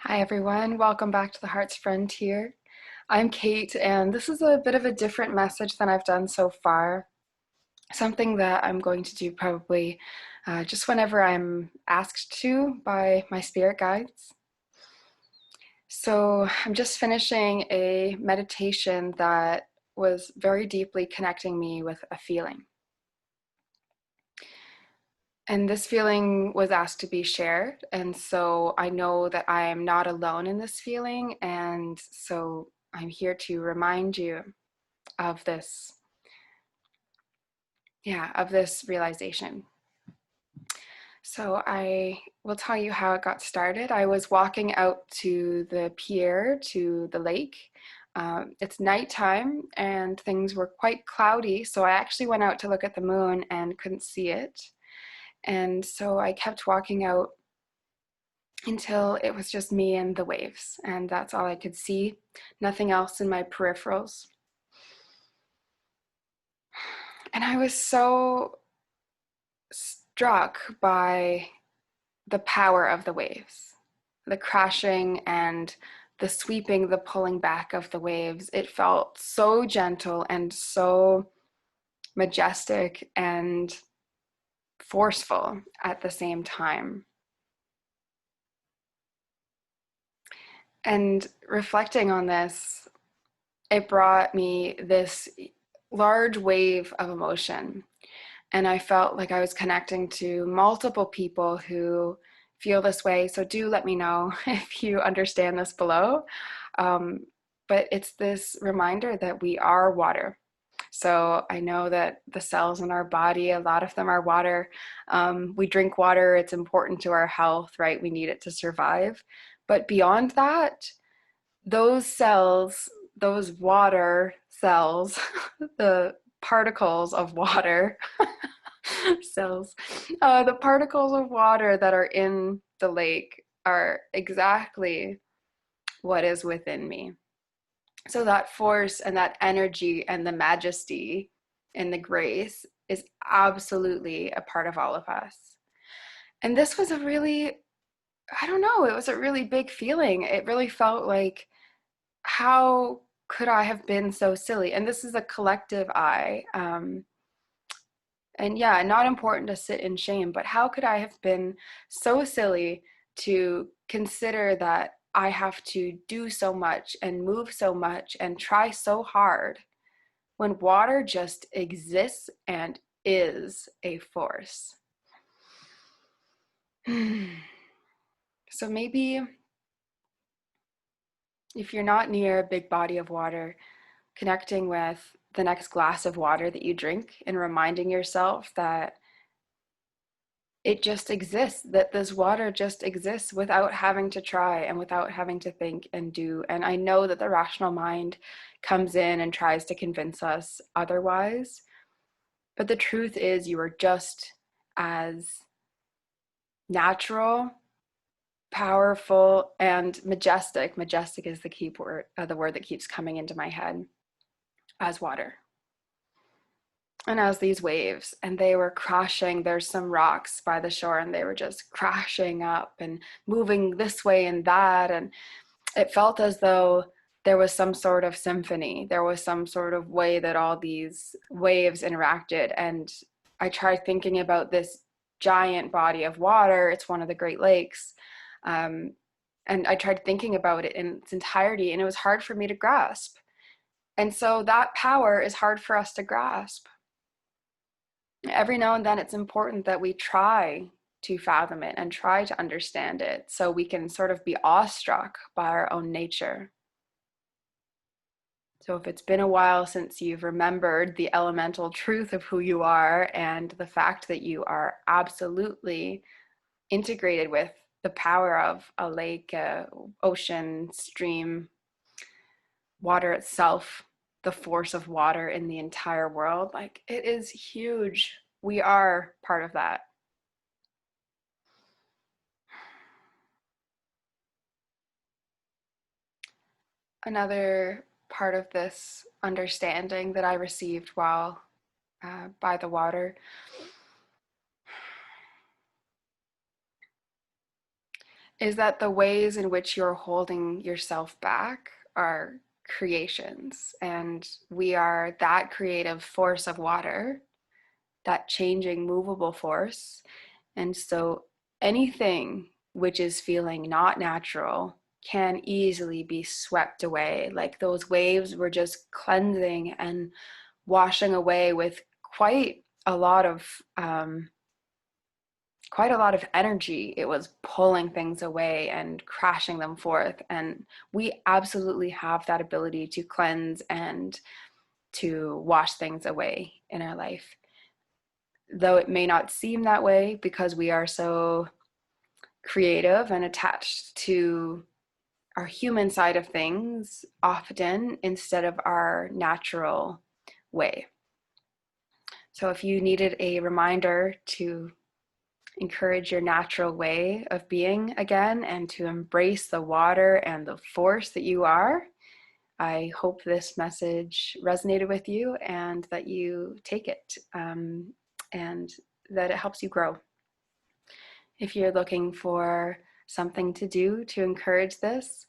Hi everyone, welcome back to the Heart's Frontier. I'm Kate, and this is a bit of a different message than I've done so far. Something that I'm going to do probably just whenever I'm asked to by my spirit guides. So I'm just finishing a meditation that was very deeply connecting me with a feeling. And this feeling was asked to be shared. And so I know that I am not alone in this feeling. And so I'm here to remind you of this, of this realization. So I will tell you how it got started. I was walking out to the pier, to the lake. It's nighttime and things were quite cloudy. So I actually went out to look at the moon and couldn't see it. And so I kept walking out until it was just me and the waves, and that's all I could see, nothing else in my peripherals. And I was so struck by the power of the waves, the crashing and the sweeping, the pulling back of the waves. It felt so gentle and so majestic and forceful at the same time. And reflecting on this, it brought me this large wave of emotion. And I felt like I was connecting to multiple people who feel this way. So do let me know if you understand this below. But it's this reminder that we are water. So I know that the cells in our body, a lot of them are water. We drink water, it's important to our health, right? We need it to survive. But beyond that, those cells, those water cells, the particles of water, cells, the particles of water that are in the lake are exactly what is within me. So that force and that energy and the majesty and the grace is absolutely a part of all of us. And this was a really, I don't know, it was a really big feeling. It really felt like, how could I have been so silly? And this is a collective I. And yeah, not important to sit in shame, but how could I have been so silly to consider that I have to do so much and move so much and try so hard when water just exists and is a force? So maybe if you're not near a big body of water, connecting with the next glass of water that you drink and reminding yourself that it just exists, that this water just exists without having to try and without having to think and do. And I know that the rational mind comes in and tries to convince us otherwise, but the truth is you are just as natural, powerful, and majestic. Majestic is the word that keeps coming into my head, as water. And as these waves, and they were crashing, there's some rocks by the shore and they were just crashing up and moving this way and that, and it felt as though there was some sort of symphony, there was some sort of way that all these waves interacted. And I tried thinking about this giant body of water, it's one of the Great Lakes, and I tried thinking about it in its entirety, and it was hard for me to grasp. And so that power is hard for us to grasp. Every now and then it's important that we try to fathom it and try to understand it so we can sort of be awestruck by our own nature. So if it's been a while since you've remembered the elemental truth of who you are and the fact that you are absolutely integrated with the power of a lake, ocean, stream, water itself, the force of water in the entire world, like, it is huge. We are part of that. Another part of this understanding that I received while by the water is that the ways in which you're holding yourself back are creations, and we are that creative force of water, that changing, movable force. And so anything which is feeling not natural can easily be swept away. Like those waves were just cleansing and washing away with a lot of um, quite a lot of energy. It was pulling things away and crashing them forth. And we absolutely have that ability to cleanse and to wash things away in our life. Though it may not seem that way because we are so creative and attached to our human side of things often instead of our natural way. So if you needed a reminder to encourage your natural way of being again and to embrace the water and the force that you are, I hope this message resonated with you and that you take it, and that it helps you grow. If you're looking for something to do to encourage this,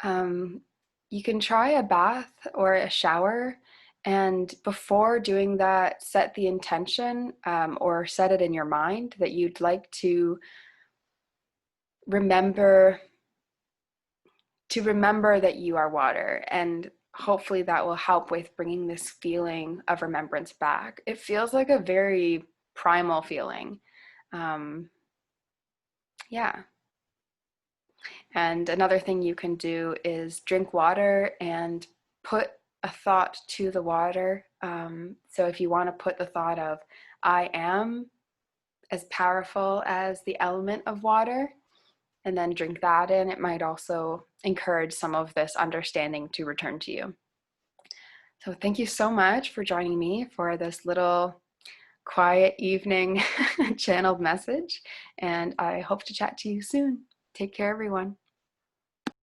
you can try a bath or a shower. And before doing that, set the intention, or set it in your mind that you'd like to remember that you are water. And hopefully that will help with bringing this feeling of remembrance back. It feels like a very primal feeling. Yeah. And another thing you can do is drink water and put a thought to the water. So if you want to put the thought of, I am as powerful as the element of water, and then drink that in, it might also encourage some of this understanding to return to you. So thank you so much for joining me for this little quiet evening channeled message, and I hope to chat to you soon. Take care, everyone.